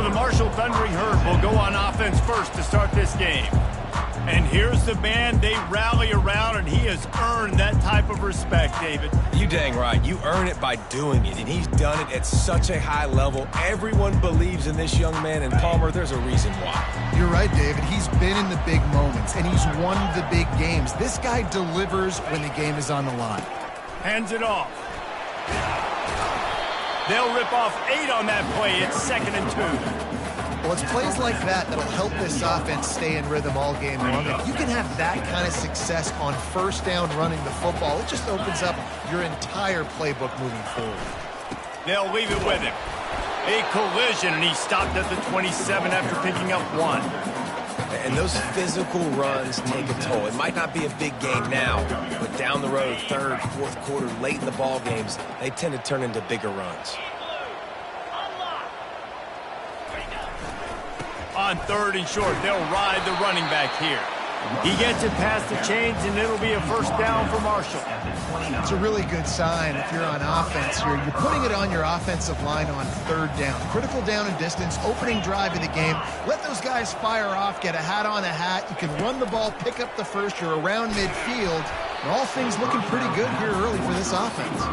So the Marshall Thundering Herd will go on offense first to start this game. And here's the man they rally around, and he has earned that type of respect, David. You dang right. You earn it by doing it, and he's done it at such a high level. Everyone believes in this young man, and Palmer, there's a reason why. You're right, David. He's been in the big moments, and he's won the big games. This guy delivers when the game is on the line. Hands it off. They'll rip off 8 on that play. It's 2nd and 2. Well, it's plays like that that'll help this offense stay in rhythm all game long. If you can have that kind of success on first down running the football, it just opens up your entire playbook moving forward. They'll leave it with him. A collision, and he stopped at the 27 after picking up 1. And those physical runs take a toll. It might not be a big game now, but down the road, 3rd, 4th quarter, late in the ball games, they tend to turn into bigger runs. On 3rd and short, they'll ride the running back here. He gets it past the chains, and it'll be a first down for Marshall. It's a really good sign if you're on offense. You're putting it on your offensive line on 3rd down. Critical down and distance, opening drive of the game. Let those guys fire off, get a hat on a hat. You can run the ball, pick up the first. You're around midfield. And all things looking pretty good here early for this offense.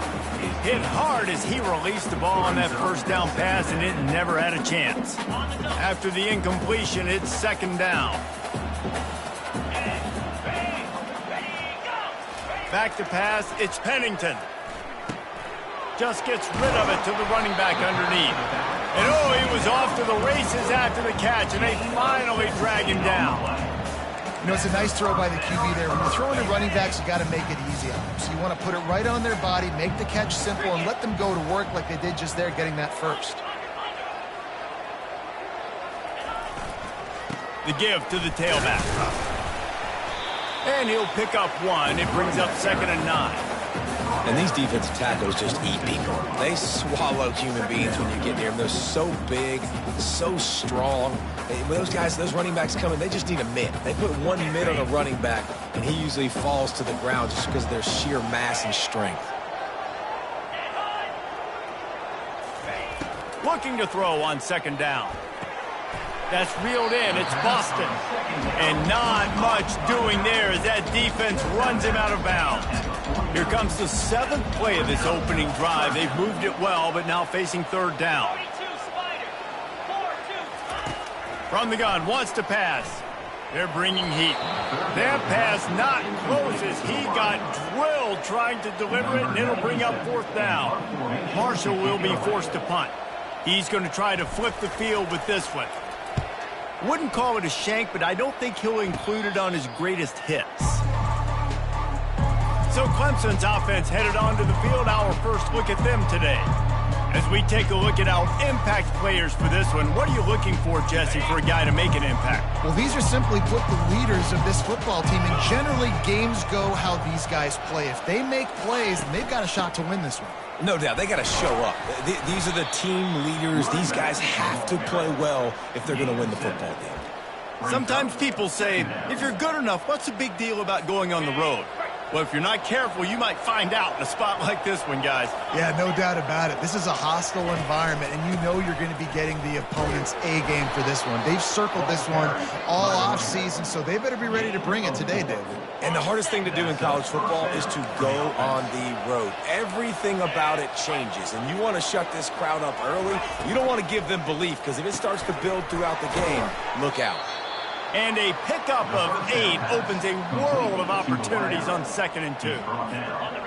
Hit hard as he released the ball on that first down pass, and it never had a chance. After the incompletion, it's 2nd down. Back to pass, it's Pennington. Just gets rid of it to the running back underneath. And oh, he was off to the races after the catch, and they finally drag him down. You know, it's a nice throw by the QB there. When you're throwing to running backs, you got to make it easy on them. So you want to put it right on their body, make the catch simple, and let them go to work like they did just there, getting that first. The give to the tailback. And he'll pick up 1. It brings up 2nd and 9. And these defensive tackles just eat people. They swallow human beings when you get near them. They're so big, so strong. When those guys, those running backs come in, they just need a mitt. They put 1 mitt on a running back, and he usually falls to the ground just because of their sheer mass and strength. Looking to throw on 2nd down. That's reeled in. It's Boston. And not much doing there as that defense runs him out of bounds. Here comes the 7th play of this opening drive. They've moved it well, but now facing 3rd down. From the gun, wants to pass. They're bringing heat. That pass not close as he got drilled trying to deliver it, and it'll bring up 4th down. Marshall will be forced to punt. He's going to try to flip the field with this one. Wouldn't call it a shank, but I don't think he'll include it on his greatest hits. So Clemson's offense headed onto the field. Our first look at them today. As we take a look at our impact players for this one, what are you looking for, Jesse, for a guy to make an impact? Well, these are simply put the leaders of this football team, and generally games go how these guys play. If they make plays, then they've got a shot to win this one. No doubt, they got to show up. These are the team leaders. These guys have to play well if they're going to win the football game. Sometimes people say, if you're good enough, what's the big deal about going on the road? Well, if you're not careful, you might find out in a spot like this one, guys. Yeah, no doubt about it. This is a hostile environment, and you know you're going to be getting the opponent's A game for this one. They've circled this one all offseason, so they better be ready to bring it today, David. And the hardest thing to do in college football is to go on the road. Everything about it changes, and you want to shut this crowd up early. You don't want to give them belief, because if it starts to build throughout the game, look out. And a pickup of 8 opens a world of opportunities on 2nd and 2.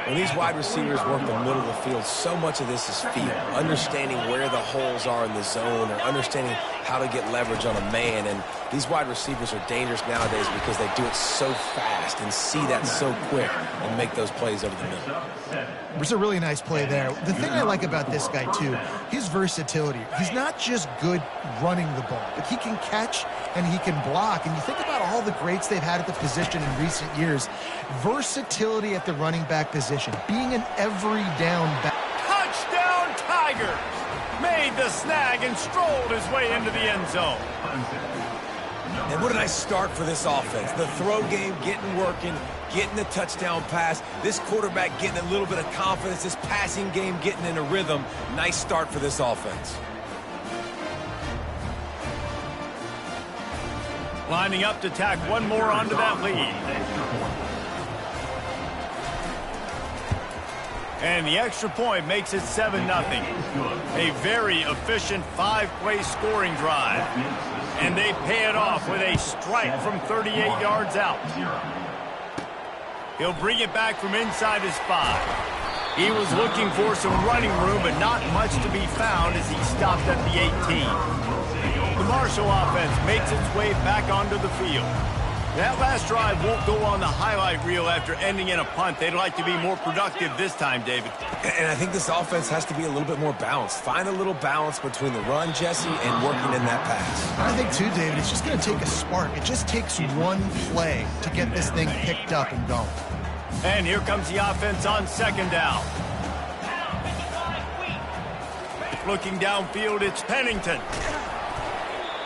When these wide receivers work the middle of the field, so much of this is feel. Understanding where the holes are in the zone, or understanding how to get leverage on a man. And these wide receivers are dangerous nowadays because they do it so fast and see that so quick and make those plays over the middle. It's a really nice play there. The thing I like about this guy, too, his versatility. He's not just good running the ball, but he can catch and he can block. And you think about all the greats they've had at the position in recent years. Versatility at the running back position, being an every down back. Touchdown Tigers! Made the snag and strolled his way into the end zone. And what a nice start for this offense. The throw game getting working, getting the touchdown pass. This quarterback getting a little bit of confidence. This passing game getting in a rhythm. Nice start for this offense. Lining up to tack one more onto that lead. And the extra point makes it 7-0. A very efficient 5-play scoring drive. And they pay it off with a strike from 38 yards out. He'll bring it back from inside his 5. He was looking for some running room, but not much to be found as he stopped at the 18. The Marshall offense makes its way back onto the field. That last drive won't go on the highlight reel after ending in a punt. They'd like to be more productive this time, David. And I think this offense has to be a little bit more balanced. Find a little balance between the run, Jesse, and working in that pass. I think, too, David, it's just going to take a spark. It just takes one play to get this thing picked up and going. And here comes the offense on 2nd down. Looking downfield, it's Pennington.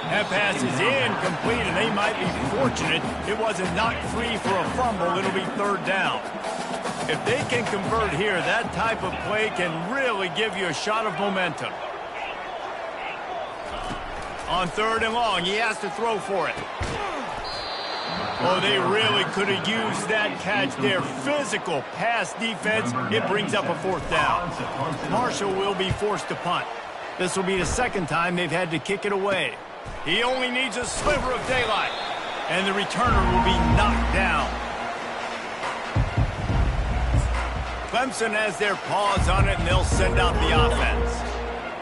That pass is incomplete, and they might be fortunate it wasn't knocked free for a fumble. It'll be 3rd down. If they can convert here, that type of play can really give you a shot of momentum. On 3rd and long, he has to throw for it. Oh, they really could have used that catch there. Physical pass defense. It brings up a 4th down. Marshall will be forced to punt. This will be the 2nd time they've had to kick it away. He only needs a sliver of daylight, and the returner will be knocked down. Clemson has their paws on it, and they'll send out the offense.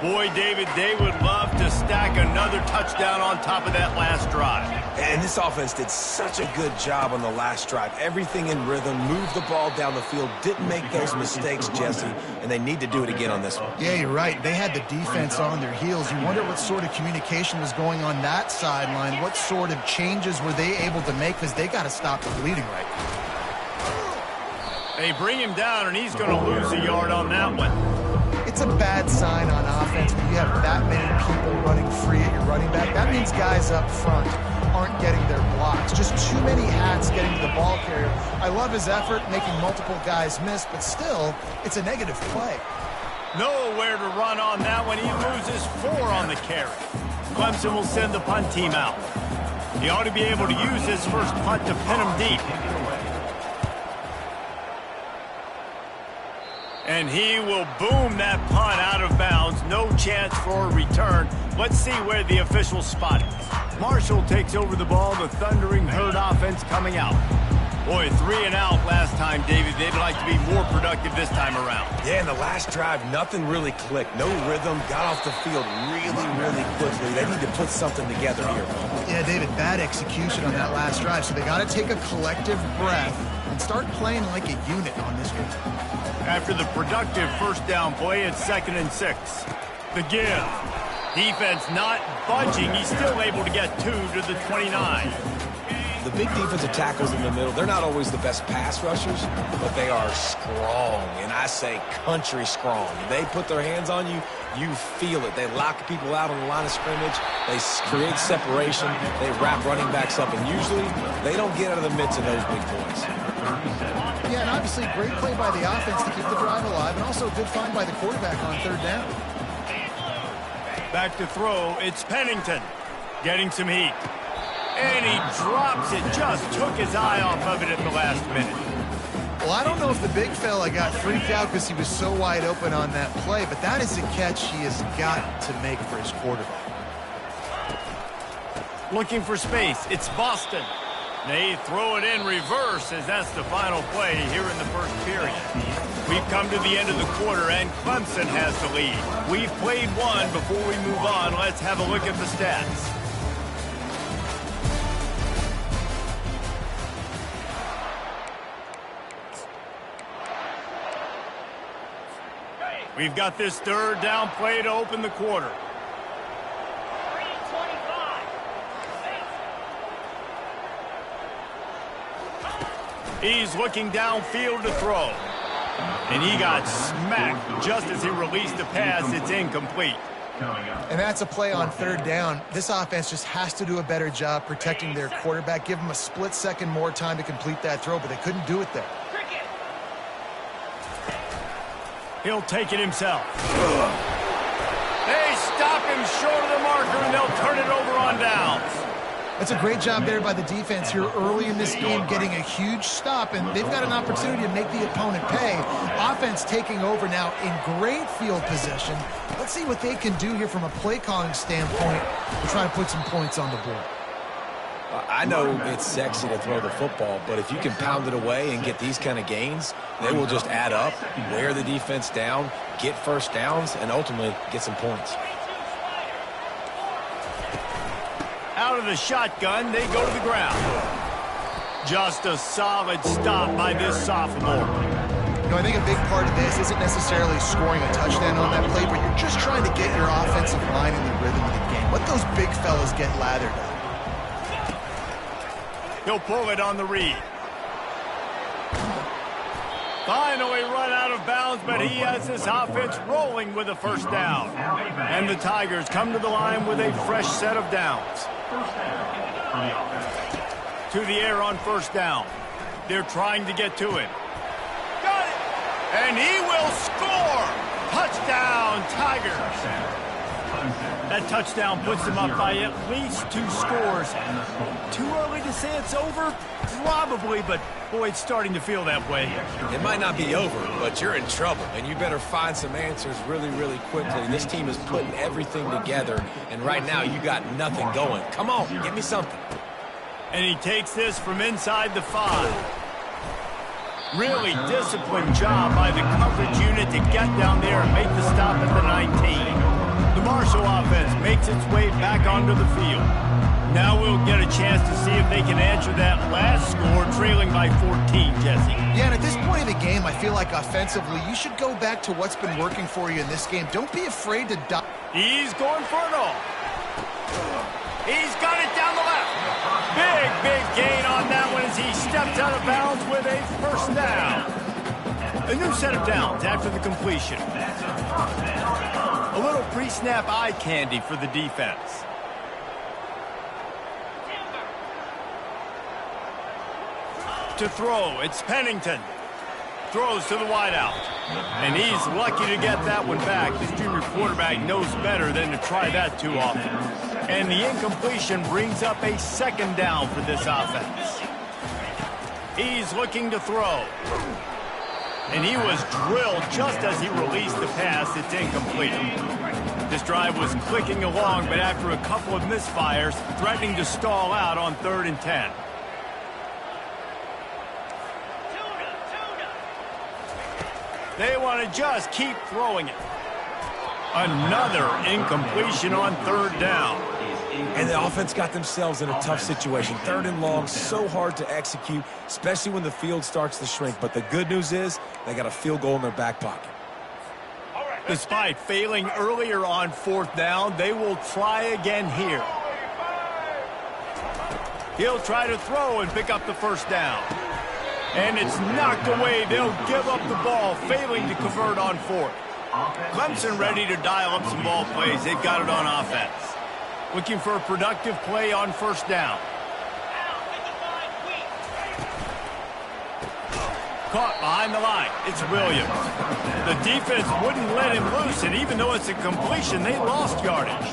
Boy, David, they would love to stack another touchdown on top of that last drive. And this offense did such a good job on the last drive. Everything in rhythm, moved the ball down the field, didn't make those mistakes, Jesse, and they need to do it again on this one. Yeah, you're right. They had the defense on their heels. You wonder what sort of communication was going on that sideline. What sort of changes were they able to make, because they got to stop the bleeding right now. They bring him down, and he's going to lose a yard on that one. It's a bad sign on offense when you have that many people running free at your running back. That means guys up front aren't getting their blocks. Just too many hats getting to the ball carrier. I love his effort, making multiple guys miss, but still, it's a negative play. Nowhere to run on that one. He loses 4 on the carry. Clemson will send the punt team out. He ought to be able to use his first punt to pin him deep. And he will boom that punt out of bounds. No chance for a return. Let's see where the officials spot it. Marshall takes over the ball. The Thundering Herd offense coming out. Boy, 3 and out last time, David. They'd like to be more productive this time around. Yeah, in the last drive, nothing really clicked. No rhythm. Got off the field really quickly. They need to put something together here. Yeah, David, bad execution on that last drive. So they got to take a collective breath and start playing like a unit on this one. After the productive first down play, it's 2nd and 6. The give. Defense not budging. He's still able to get 2 to the 29. The big defensive tackles in the middle, they're not always the best pass rushers, but they are strong, and I say country strong. They put their hands on you, you feel it. They lock people out on the line of scrimmage. They create separation. They wrap running backs up, and usually they don't get out of the midst of those big boys. Yeah, and obviously great play by the offense to keep the drive alive, and also a good find by the quarterback on 3rd down. Back to throw, it's Pennington getting some heat. And he drops it, just took his eye off of it at the last minute. Well, I don't know if the big fella got freaked out because he was so wide open on that play, but that is a catch he has got to make for his quarterback. Looking for space, it's Boston. They throw it in reverse as that's the final play here in the first period. We've come to the end of the quarter, and Clemson has the lead. We've played one. Before we move on, let's have a look at the stats. We've got this 3rd down play to open the quarter. He's looking downfield to throw. And he got smacked just as he released the pass. It's incomplete. And that's a play on 3rd down. This offense just has to do a better job protecting their quarterback. Give him a split second more time to complete that throw, but they couldn't do it there. He'll take it himself. They stop him short of the marker, and they'll turn it over on downs. That's a great job there by the defense here early in this game, getting a huge stop, and they've got an opportunity to make the opponent pay. Offense taking over now in great field position. Let's see what they can do here from a play calling standpoint to try to put some points on the board. I know it's sexy to throw the football, but if you can pound it away and get these kind of gains, they will just add up, wear the defense down, get first downs, and ultimately get some points. Out of the shotgun, they go to the ground. Just a solid stop by this sophomore. You know, I think a big part of this isn't necessarily scoring a touchdown on that play, but you're just trying to get your offensive line in the rhythm of the game. Let those big fellas get lathered up. He'll pull it on the read. Finally run out of bounds, but he has this offense rolling with a first down. And the Tigers come to the line with a fresh set of downs. To the air on first down. They're trying to get to him. Got it! And he will score! Touchdown, Tigers! That touchdown puts them up by at least 2 scores. Too early to say it's over? Probably, but boy, it's starting to feel that way. It might not be over, but you're in trouble, and you better find some answers really, really quickly. This team is putting everything together, and right now you got nothing going. Come on, give me something. And he takes this from inside the 5. Really disciplined job by the coverage unit to get down there and make the stop at the 19. The Marshall offense makes its way back onto the field. Now we'll get a chance to see if they can answer that last score, trailing by 14, Jesse. Yeah, and at this point of the game, I feel like offensively, you should go back to what's been working for you in this game. Don't be afraid to dive. He's going for it all. He's got it down the left. Big gain on that one as he steps out of bounds with a first down. A new set of downs after the completion. A little pre-snap eye candy for the defense. To throw, it's Pennington. Throws to the wideout. And he's lucky to get that one back. This junior quarterback knows better than to try that too often. And the incompletion brings up a second down for this offense. He's looking to throw. And he was drilled just as he released the pass. It's incomplete. This drive was clicking along, but after a couple of misfires, threatening to stall out on 3rd and 10. They want to just keep throwing it. Another incompletion on 3rd down. And the offense got themselves in a tough situation. 3rd and long, so hard to execute, especially when the field starts to shrink. But the good news is they got a field goal in their back pocket. Despite failing earlier on 4th down, they will try again here. He'll try to throw and pick up the first down. And it's knocked away. They'll give up the ball, failing to convert on 4th. Clemson ready to dial up some ball plays. They've got it on offense. Looking for a productive play on 1st down. Caught behind the line. It's Williams. The defense wouldn't let him loose, and even though it's a completion, they lost yardage.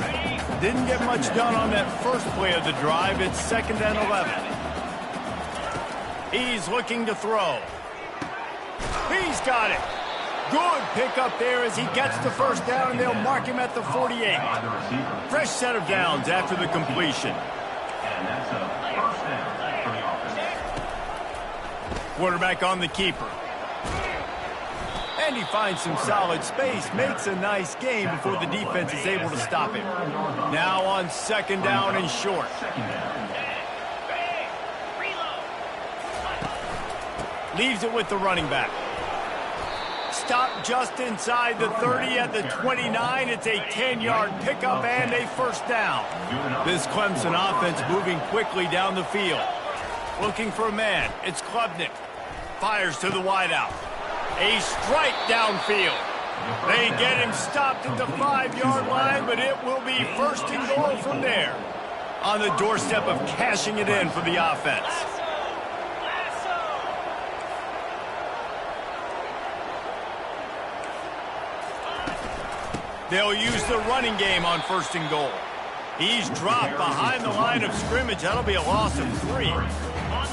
Didn't get much done on that first play of the drive. It's 2nd and 11. He's looking to throw. He's got it. Good pickup there as he gets the first down, and they'll mark him at the 48. Fresh set of downs after the completion. Quarterback on the keeper. And he finds some solid space, makes a nice game before the defense is able to stop him. Now on 2nd down and short. Leaves it with the running back. Stop just inside the 30 at the 29. It's a 10-yard pickup and a first down. This Clemson offense moving quickly down the field. Looking for a man. It's Klubnik. Fires to the wideout. A strike downfield. They get him stopped at the 5-yard line, but it will be 1st and goal from there. On the doorstep of cashing it in for the offense. They'll use the running game on 1st and goal. He's dropped behind the line of scrimmage. That'll be a loss of 3.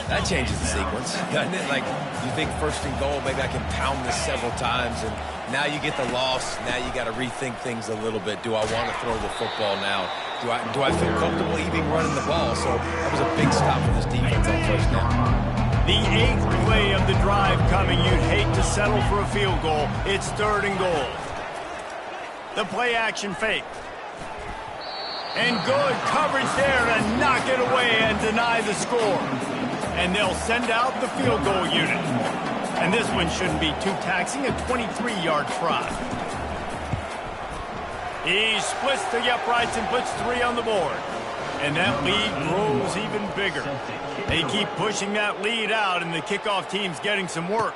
That changes the sequence, doesn't it? Like, you think first and goal, maybe I can pound this several times, and now you get the loss. Now you got to rethink things a little bit. Do I want to throw the football now? Do I feel comfortable even running the ball? So that was a big stop for this defense on first down. The 8th play of the drive coming. You'd hate to settle for a field goal. It's 3rd and goal. The play action fake. And good coverage there to knock it away and deny the score. And they'll send out the field goal unit. And this one shouldn't be too taxing, a 23-yard try. He splits the uprights and puts 3 on the board. And that lead grows even bigger. They keep pushing that lead out, and the kickoff team's getting some work.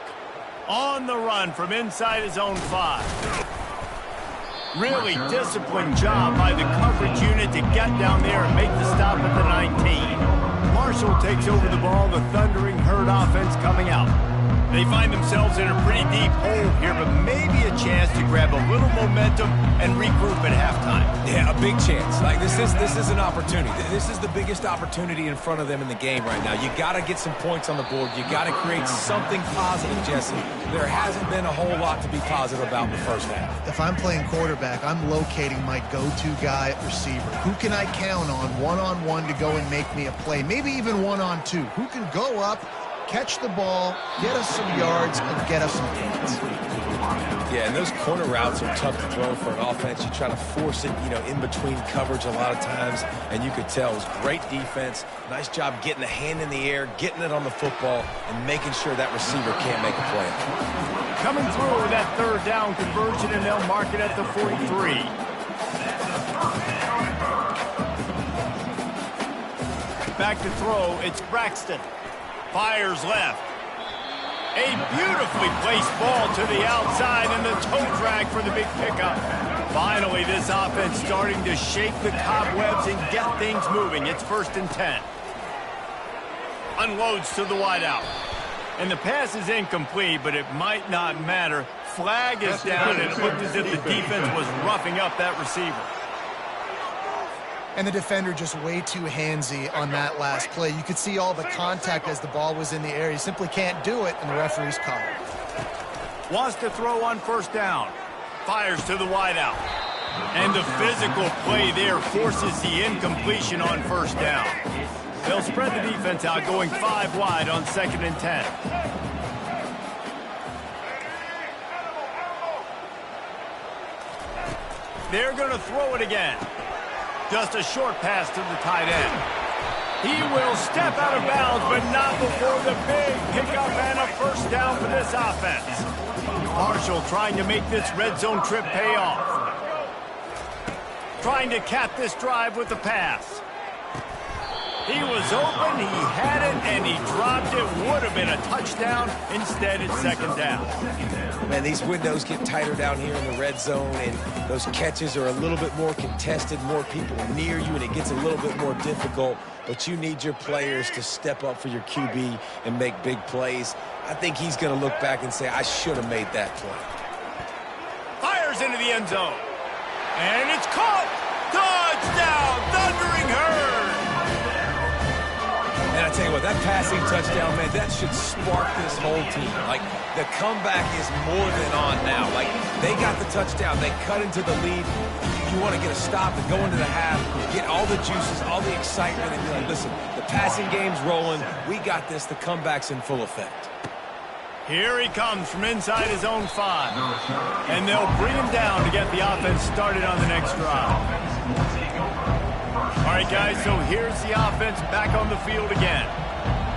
On the run from inside his own 5. Really disciplined job by the coverage unit to get down there and make the stop at the 19. Marshall takes over the ball, the Thundering Herd offense coming out. They find themselves in a pretty deep hole here, but maybe a chance to grab a little momentum and regroup at halftime. Yeah, a big chance. Like, this is an opportunity. This is the biggest opportunity in front of them in the game right now. You got to get some points on the board. You got to create something positive, Jesse. There hasn't been a whole lot to be positive about in the first half. If I'm playing quarterback, I'm locating my go-to guy at receiver. Who can I count on one-on-one to go and make me a play? Maybe even one-on-two. Who can go up, catch the ball, get us some yards, and get us some gains. Yeah, and those corner routes are tough to throw for an offense. You try to force it, in between coverage a lot of times, and you could tell it was great defense. Nice job getting a hand in the air, getting it on the football, and making sure that receiver can't make a play. Coming through with that 3rd down conversion, and they'll mark it at the 43. Back to throw, it's Braxton. Fires left. A beautifully placed ball to the outside and the toe drag for the big pickup. Finally, this offense starting to shake the cobwebs and get things moving. It's 1st and 10. Unloads to the wideout. And the pass is incomplete, but it might not matter. Flag is down, and it looked as if the defense was roughing up that receiver. And the defender just way too handsy on that last play. You could see all the contact as the ball was in the air. He simply can't do it, and the referee's called. Wants to throw on 1st down. Fires to the wideout. And the physical play there forces the incompletion on 1st down. They'll spread the defense out, going 5 wide on 2nd and 10. They're going to throw it again. Just a short pass to the tight end. He will step out of bounds, but not before the big pickup and a 1st down for this offense. Marshall trying to make this red zone trip pay off. Trying to cap this drive with the pass. He was open, he had it, and he dropped it. Would have been a touchdown. Instead, it's 2nd down. Man, these windows get tighter down here in the red zone, and those catches are a little bit more contested, more people near you, and it gets a little bit more difficult. But you need your players to step up for your QB and make big plays. I think he's going to look back and say, I should have made that play. Fires into the end zone. And it's caught. Touchdown, Thundering Herd. And I tell you what, that passing touchdown, man, that should spark this whole team. Like, the comeback is more than on now. Like, they got the touchdown. They cut into the lead. You want to get a stop and go into the half, get all the juices, all the excitement, and be like, listen, the passing game's rolling. We got this. The comeback's in full effect. Here he comes from inside his own 5. And they'll bring him down to get the offense started on the next drive. All right, guys, so here's the offense back on the field again.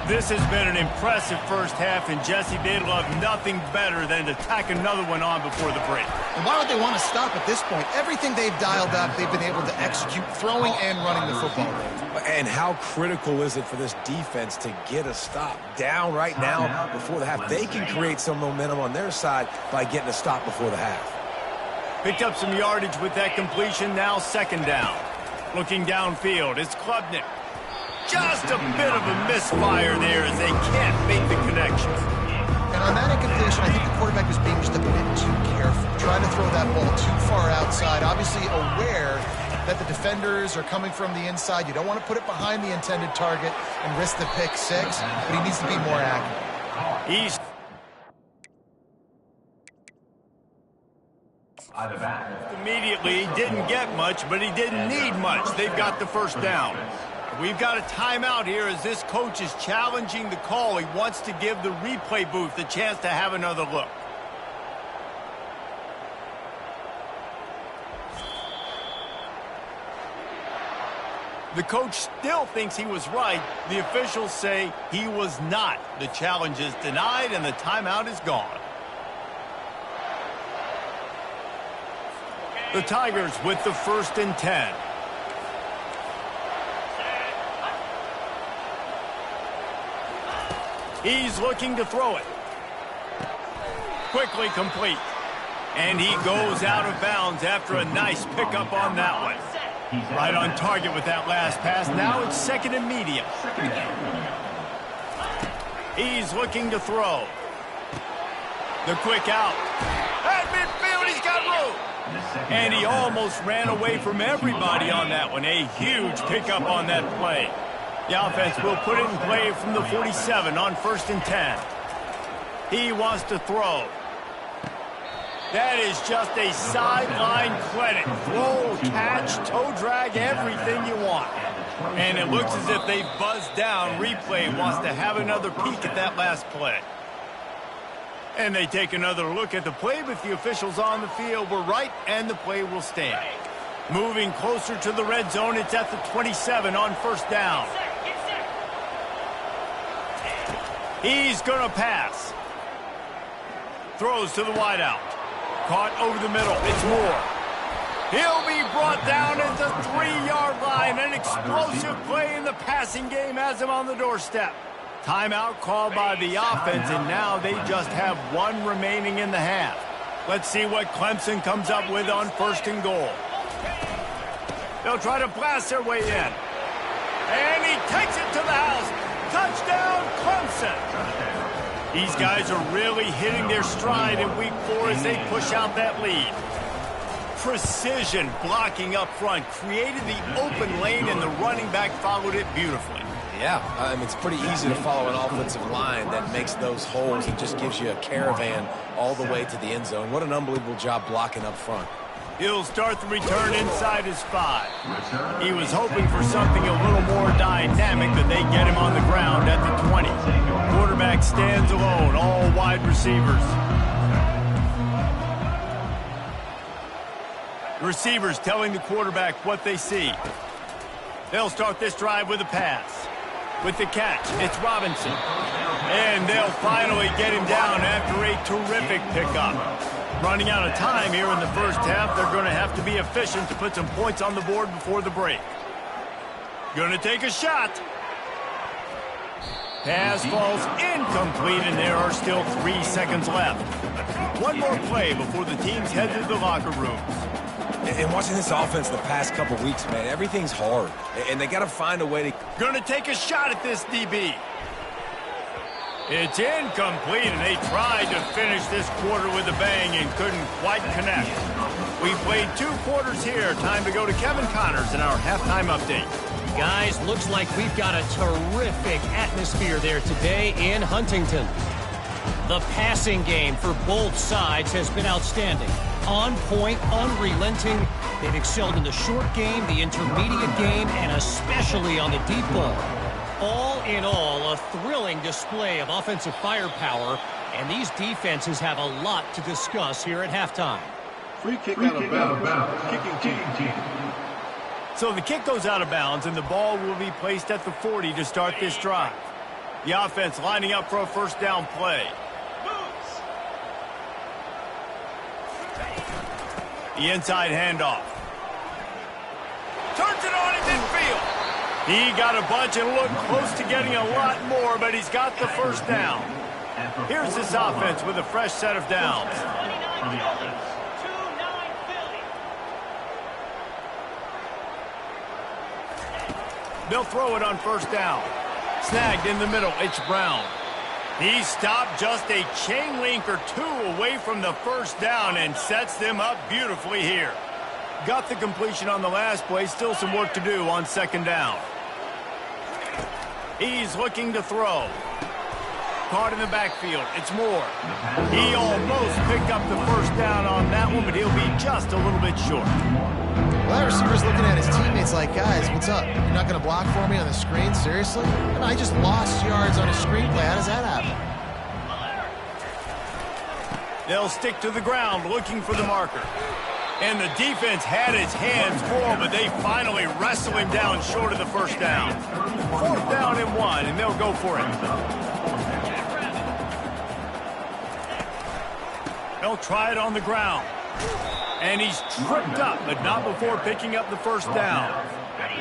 This has been an impressive first half, and Jesse, they'd love nothing better than to tack another one on before the break. And why would they want to stop at this point? Everything they've dialed up, they've been able to execute, throwing and running the football. And how critical is it for this defense to get a stop down right now before the half? They can create some momentum on their side by getting a stop before the half. Picked up some yardage with that completion, now 2nd down. Looking downfield, it's Klubnik. Just a bit of a misfire there as they can't make the connection. And on that incompletion, I think the quarterback was being just a bit too careful, trying to throw that ball too far outside, obviously aware that the defenders are coming from the inside. You don't want to put it behind the intended target and risk the pick six, but he needs to be more accurate. He's immediately didn't get much, but he didn't need much. They've got the first down. We've got a timeout here as this coach is challenging the call. He wants to give the replay booth a chance to have another look. The coach still thinks he was right. The officials say he was not. The challenge is denied and the timeout is gone. The Tigers with the 1st and 10. He's looking to throw it. Quickly complete. And he goes out of bounds after a nice pickup on that one. Right on target with that last pass. Now it's 2nd and medium. He's looking to throw. The quick out. At midfield, he's got room. And he almost ran away from everybody on that one. A huge pickup on that play. The offense will put it in play from the 47 on 1st and 10. He wants to throw. That is just a sideline clinic. Throw, catch, toe drag, everything you want. And it looks as if they buzzed down. Replay wants to have another peek at that last play. And they take another look at the play, but the officials on the field were right, and the play will stand. Moving closer to the red zone, it's at the 27 on 1st down. He's going to pass. Throws to the wideout. Caught over the middle. It's Moore. He'll be brought down at the 3-yard line. An explosive play in the passing game has him on the doorstep. Timeout called by the offense, and now they just have one remaining in the half. Let's see what Clemson comes up with on 1st and goal. They'll try to blast their way in. And he takes it to the house. Touchdown, Clemson. These guys are really hitting their stride in week 4 as they push out that lead. Precision blocking up front created the open lane, and the running back followed it beautifully. Yeah, it's pretty easy to follow an offensive line that makes those holes and just gives you a caravan all the way to the end zone. What an unbelievable job blocking up front. He'll start the return inside his 5. He was hoping for something a little more dynamic, but they get him on the ground at the 20. Quarterback stands alone, all wide receivers. Receivers telling the quarterback what they see. They'll start this drive with a pass. With the catch, it's Robinson. And they'll finally get him down after a terrific pickup. Running out of time here in the first half, they're going to have to be efficient to put some points on the board before the break. Going to take a shot. Pass falls incomplete, and there are still 3 seconds left. One more play before the teams head to the locker rooms. And watching this offense the past couple weeks, man, everything's hard. And they got to find a way to... Going to take a shot at this DB. It's incomplete, and they tried to finish this quarter with a bang and couldn't quite connect. We played 2 quarters here. Time to go to Kevin Connors in our halftime update. Guys, looks like we've got a terrific atmosphere there today in Huntington. The passing game for both sides has been outstanding. On point, unrelenting. They've excelled in the short game, the intermediate game, and especially on the deep ball. All in all, a thrilling display of offensive firepower, and these defenses have a lot to discuss here at halftime. Free kick out of bounds. Kicking team. So the kick goes out of bounds, and the ball will be placed at the 40 to start this drive. The offense lining up for a first down play. The inside handoff. Turns it on in midfield. He got a bunch and looked close to getting a lot more, but he's got the first down. Here's this offense with a fresh set of downs. They'll throw it on first down. Snagged in the middle, it's Brown. He stopped just a chain link or 2 away from the first down and sets them up beautifully here. Got the completion on the last play. Still some work to do on second down. He's looking to throw. Caught in the backfield. It's Moore. He almost picked up the first down on that one, but he'll be just a little bit short. Well, that receiver's looking at his teammates like, guys, what's up? You're not going to block for me on the screen? Seriously? And I just lost yards on a screen play. How does that happen? They'll stick to the ground looking for the marker. And the defense had its hands full, but they finally wrestle him down short of the first down. 4th down and 1, and they'll go for it. They'll try it on the ground. And he's tripped up, but not before picking up the first down.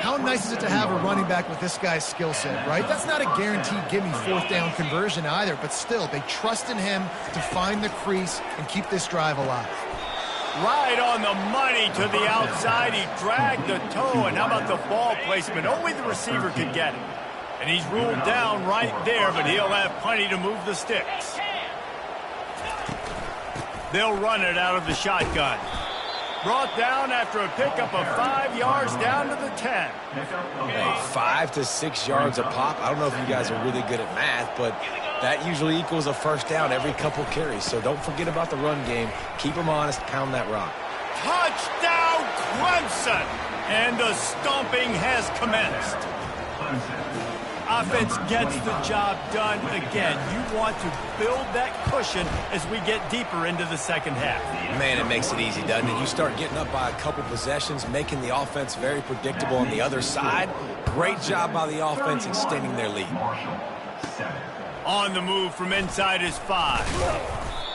How nice is it to have a running back with this guy's skill set, right? That's not a guaranteed gimme 4th down conversion either, but still, they trust in him to find the crease and keep this drive alive. Right on the money to the outside. He dragged the toe, and how about the ball placement? Only the receiver could get it. And he's ruled down right there, but he'll have plenty to move the sticks. They'll run it out of the shotgun. Brought down after a pickup of 5 yards down to the 10. Hey, 5 to 6 yards a pop. I don't know if you guys are really good at math, but that usually equals a first down every couple carries. So don't forget about the run game. Keep them honest. Pound that rock. Touchdown, Clemson! And the stomping has commenced. Offense gets the job done again. You want to build that cushion as we get deeper into the second half. Man, it makes it easy, doesn't it? You start getting up by a couple possessions, making the offense very predictable on the other side. Great job by the offense extending their lead. On the move from inside his 5.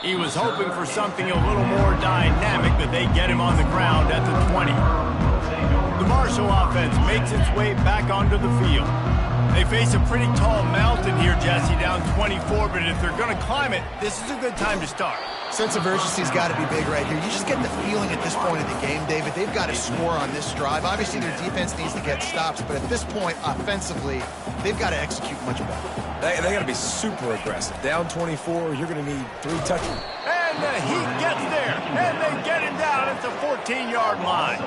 He was hoping for something a little more dynamic, but they get him on the ground at the 20. The Marshall offense makes its way back onto the field. They face a pretty tall mountain here, Jesse, down 24, but if they're going to climb it, this is a good time to start. Sense of urgency's got to be big right here. You just get the feeling at this point of the game, David, they've got to score on this drive. Obviously, their defense needs to get stops, but at this point, offensively, they've got to execute much better. They got to be super aggressive. Down 24, you're going to need 3 touchdowns. And he gets there, and they get him down at the 14-yard line.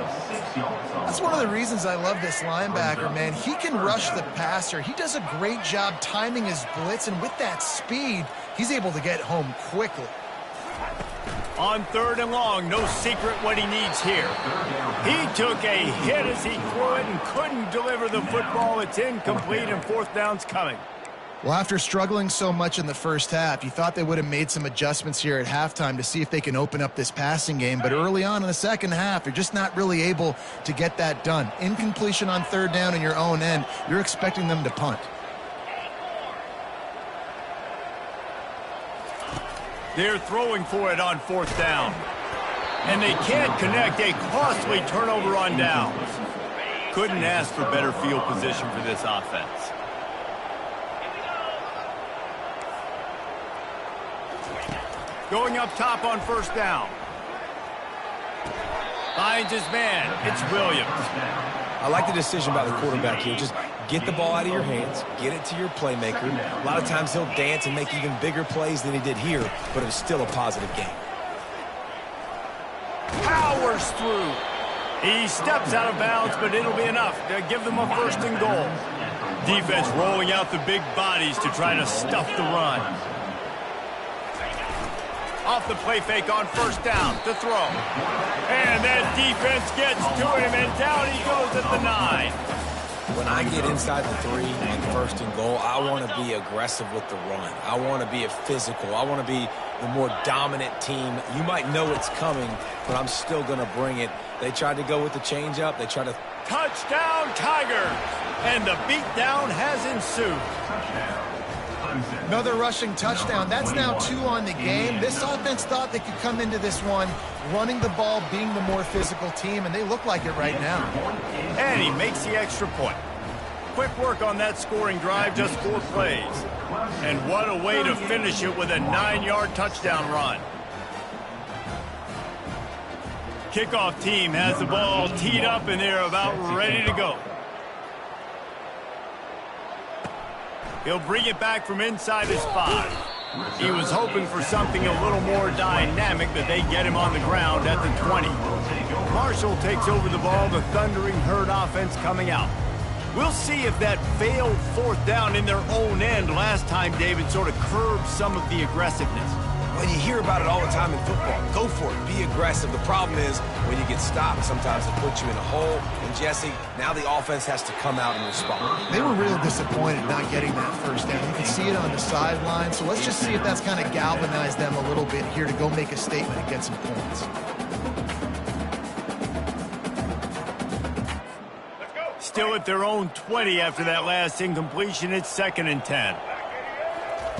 That's one of the reasons I love this linebacker, man. He can rush the passer. He does a great job timing his blitz, and with that speed, he's able to get home quickly. On 3rd and long, no secret what he needs here. He took a hit as he threw it and couldn't deliver the football. It's incomplete, and 4th down's coming. Well, after struggling so much in the first half, you thought they would have made some adjustments here at halftime to see if they can open up this passing game. But early on in the second half, they're just not really able to get that done. Incompletion on 3rd down in your own end, you're expecting them to punt. They're throwing for it on 4th down. And they can't connect. A costly turnover on downs. Couldn't ask for better field position for this offense. Going up top on 1st down. Finds his man. It's Williams. I like the decision by the quarterback here. Just get the ball out of your hands, get it to your playmaker. A lot of times he'll dance and make even bigger plays than he did here, but it was still a positive game. Powers through. He steps out of bounds, but it'll be enough to give them a 1st and goal. Defense rolling out the big bodies to try to stuff the run. Off the play fake on 1st down to throw. And that defense gets to him, and down he goes at the 9. When I get inside the 3 on 1st and goal, I want to be aggressive with the run. I want to be physical. I want to be the more dominant team. You might know it's coming, but I'm still going to bring it. They tried to go with the changeup. They tried to... Touchdown, Tigers! And the beatdown has ensued. Another rushing touchdown. That's now 2 on the game. This offense thought they could come into this one running the ball, being the more physical team, and they look like it right now. And he makes the extra point. Quick work on that scoring drive, just 4 plays. And what a way to finish it with a 9-yard touchdown run. Kickoff team has the ball teed up, and they're about ready to go. He'll bring it back from inside his 5. He was hoping for something a little more dynamic, but they get him on the ground at the 20. Marshall takes over the ball, the thundering herd offense coming out. We'll see if that failed fourth down in their own end last time, David, sort of curbed some of the aggressiveness. Well, you hear about it all the time in football. Go for it. Be aggressive. The problem is when you get stopped, sometimes it puts you in a hole. And, Jesse, now the offense has to come out and respond. They were real disappointed not getting that first down. You can see it on the sideline. So let's just see if that's kind of galvanized them a little bit here to go make a statement and get some points. Still at their own 20 after that last incompletion. It's 2nd and 10.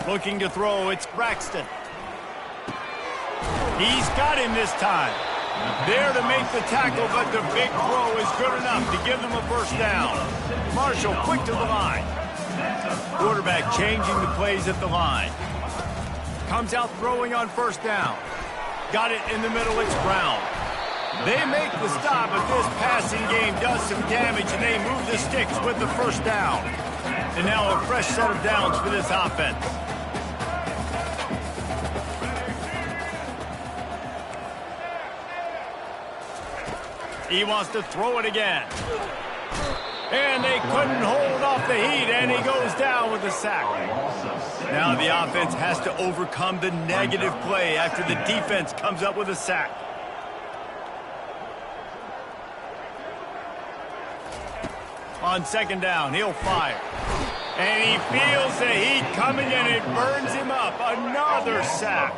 Looking to throw, it's Braxton. He's got him this time. There to make the tackle, but the big throw is good enough to give them a first down. Marshall quick to the line. Quarterback changing the plays at the line. Comes out throwing on first down. Got it in the middle, it's Brown. They make the stop, but this passing game does some damage, and they move the sticks with the first down. And now a fresh set of downs for this offense. He wants to throw it again. And they couldn't hold off the heat, and he goes down with a sack. Now the offense has to overcome the negative play after the defense comes up with a sack. On 2nd down, he'll fire. And he feels the heat coming, and it burns him up. Another sack.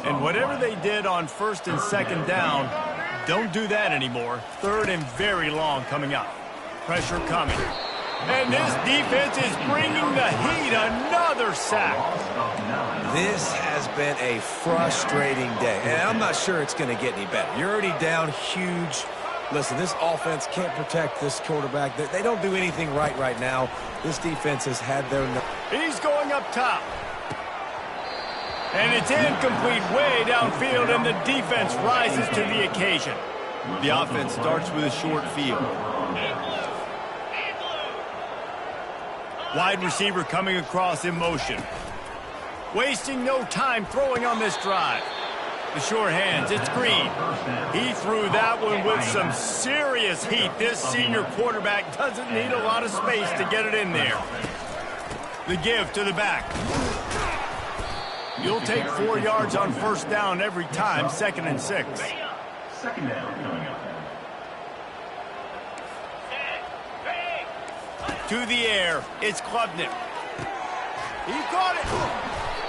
And whatever they did on 1st and 2nd down, don't do that anymore. 3rd and very long coming up. Pressure coming. And this defense is bringing the heat. Another sack. This has been a frustrating day, and I'm not sure it's going to get any better. You're already down huge. Listen, this offense can't protect this quarterback. They don't do anything right now. This defense has had their... He's going up top. And it's incomplete way downfield, and the defense rises to the occasion. The offense starts with a short field. Wide receiver coming across in motion. Wasting no time throwing on this drive. The sure hands, it's Green. He threw that one with some serious heat. This senior quarterback doesn't need a lot of space to get it in there. The give to the back. You'll take 4 yards on first down every time, 2nd and 6. 2nd down coming up. To the air, it's Klubnik. He caught it.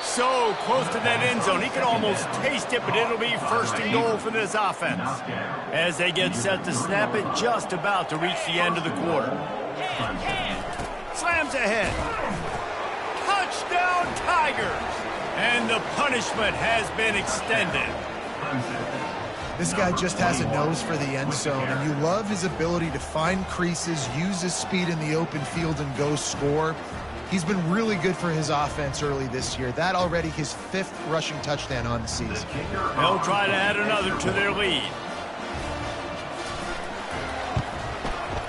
So close to that end zone, he can almost taste it, but it'll be 1st and goal for this offense. As they get set to snap it, just about to reach the end of the quarter. Slams ahead. Touchdown Tigers! And the punishment has been extended. This guy just has a nose for the end zone, and you love his ability to find creases, use his speed in the open field, and go score. He's been really good for his offense early this year. That already his 5th rushing touchdown on the season. They'll try to add another to their lead.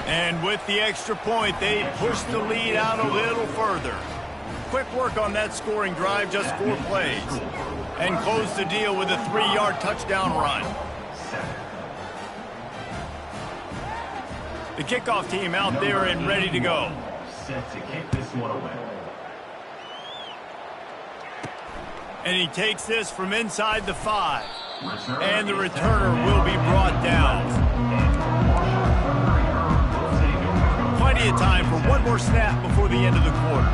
And with the extra point, they push the lead out a little further. Quick work on that scoring drive, just 4 plays. And close the deal with a 3-yard touchdown run. The kickoff team out there and ready to go. Set to kick this one away. And he takes this from inside the 5. And the returner will be brought down. Plenty of time for one more snap before the end of the quarter.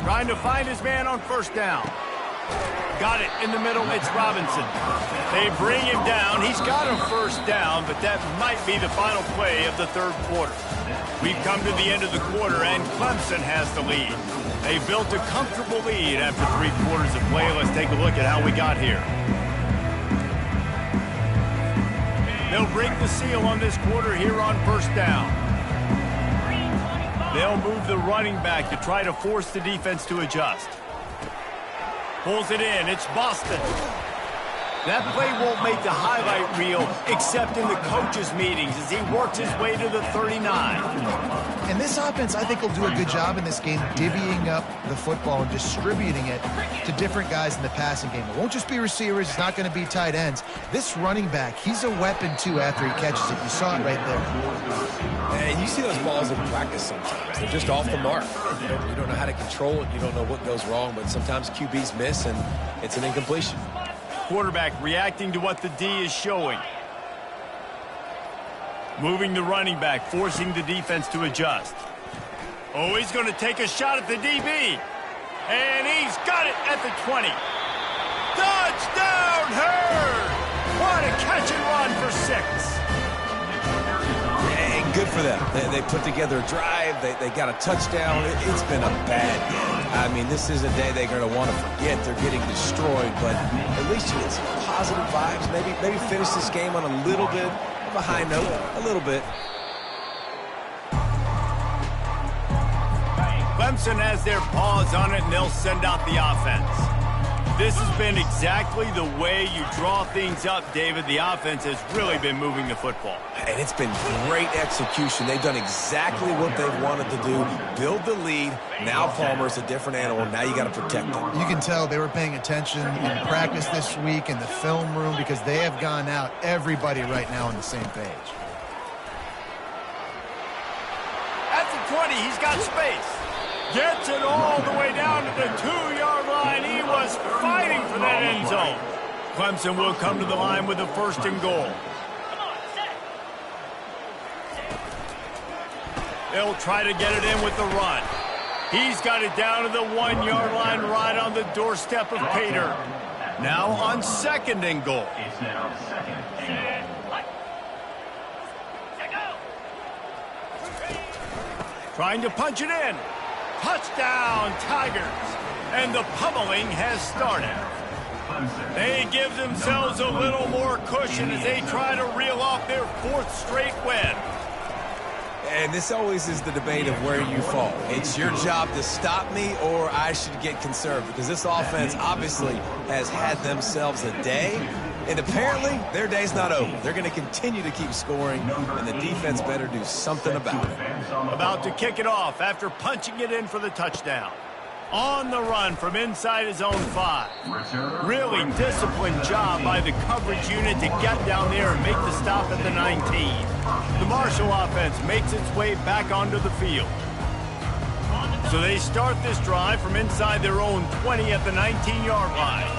Trying to find his man on first down. Got it in the middle, it's Robinson. They bring him down. He's got a first down, but that might be the final play of the 3rd quarter. We've come to the end of the quarter, and Clemson has the lead. They built a comfortable lead after 3 quarters of play. Let's take a look at how we got here. They'll break the seal on this quarter here on first down. They'll move the running back to try to force the defense to adjust. Pulls it in. It's Boston. That play won't make the highlight reel except in the coaches' meetings as he works his way to the 39. And this offense, I think, will do a good job in this game divvying up the football and distributing it to different guys in the passing game. It won't just be receivers. It's not going to be tight ends. This running back, he's a weapon, too, after he catches it. You saw it right there. And you see those balls in practice sometimes. They're just off the mark. You don't know how to control it. You don't know what goes wrong, but sometimes QBs miss, and it's an incompletion. Quarterback reacting to what the D is showing. Moving the running back, forcing the defense to adjust. Oh, he's going to take a shot at the DB. And he's got it at the 20. Touchdown, Hurd! What a catch and run for 6. And good for them. They put together a drive. They got a touchdown. It's been a bad day. I mean, this is a day they're going to want to forget. They're getting destroyed, but at least you get some positive vibes. Maybe finish this game on a little bit of a high note, a little bit. Clemson has their paws on it, and they'll send out the offense. This has been exactly the way you draw things up, David. The offense has really been moving the football. And it's been great execution. They've done exactly what they've wanted to do. Build the lead. Now Palmer's a different animal. Now you got to protect them. You can tell they were paying attention in practice this week in the film room because they have gone out, everybody right now on the same page. At the 20, he's got space. Gets it all the way down to the 2-yard line. He was fighting for that end zone. Clemson will come to the line with a 1st and goal. They'll try to get it in with the run. He's got it down to the 1-yard line right on the doorstep of Pater. Now on 2nd and goal. Trying to punch it in. Touchdown, Tigers. And the pummeling has started. They give themselves a little more cushion as they try to reel off their 4th straight win. And this always is the debate of where you fall. It's your job to stop me or I should get conserved because this offense obviously has had themselves a day. And apparently, their day's not over. They're going to continue to keep scoring, and the defense better do something about it. About to kick it off after punching it in for the touchdown. On the run from inside his own 5. Really disciplined job by the coverage unit to get down there and make the stop at the 19. The Marshall offense makes its way back onto the field. So they start this drive from inside their own 20 at the 19-yard line.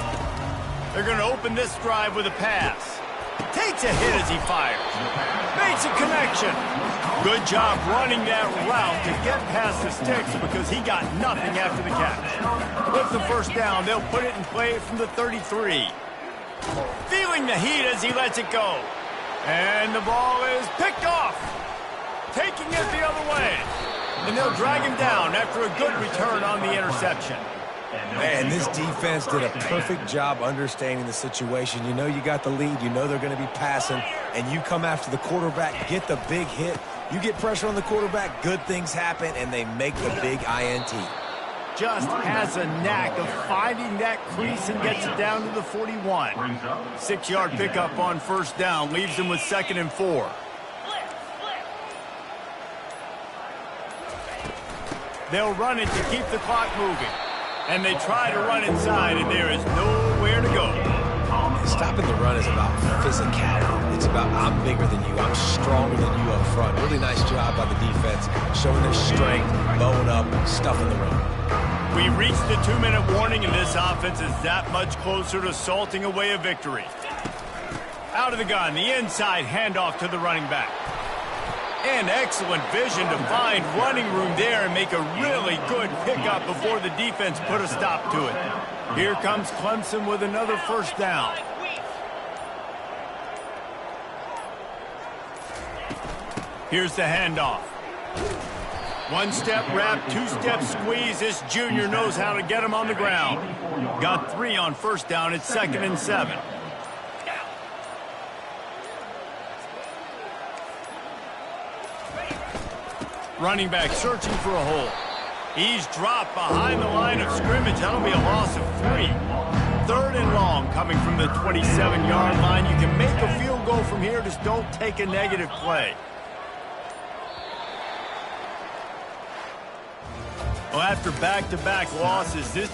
They're going to open this drive with a pass. Takes a hit as he fires. Makes a connection. Good job running that route to get past the sticks because he got nothing after the catch. With the 1st down, they'll put it in play from the 33. Feeling the heat as he lets it go. And the ball is picked off. Taking it the other way. And they'll drag him down after a good return on the interception. Man, this defense did a perfect job understanding the situation. You know you got the lead. You know they're going to be passing. And you come after the quarterback, get the big hit. You get pressure on the quarterback, good things happen, and they make the big INT. Just has a knack of finding that crease and gets it down to the 41. 6-yard pickup on 1st down leaves them with 2nd and 4. They'll run it to keep the clock moving. And they try to run inside, and there is nowhere to go. Stopping the run is about physicality. It's about I'm bigger than you. I'm stronger than you up front. Really nice job by the defense, showing their strength, bowing up, stuffing the run. We reached the 2-minute warning, and this offense is that much closer to salting away a victory. Out of the gun, the inside handoff to the running back. And excellent vision to find running room there and make a really good pickup before the defense put a stop to it. Here comes Clemson with another 1st down. Here's the handoff. 1-step wrap, 2-step squeeze. This junior knows how to get him on the ground. Got 3 on 1st down. It's 2nd and 7. Running back searching for a hole. He's dropped behind the line of scrimmage. That'll be a loss of 3. 3rd and long coming from the 27-yard line. You can make a field goal from here, just don't take a negative play. Well, after back-to-back losses, this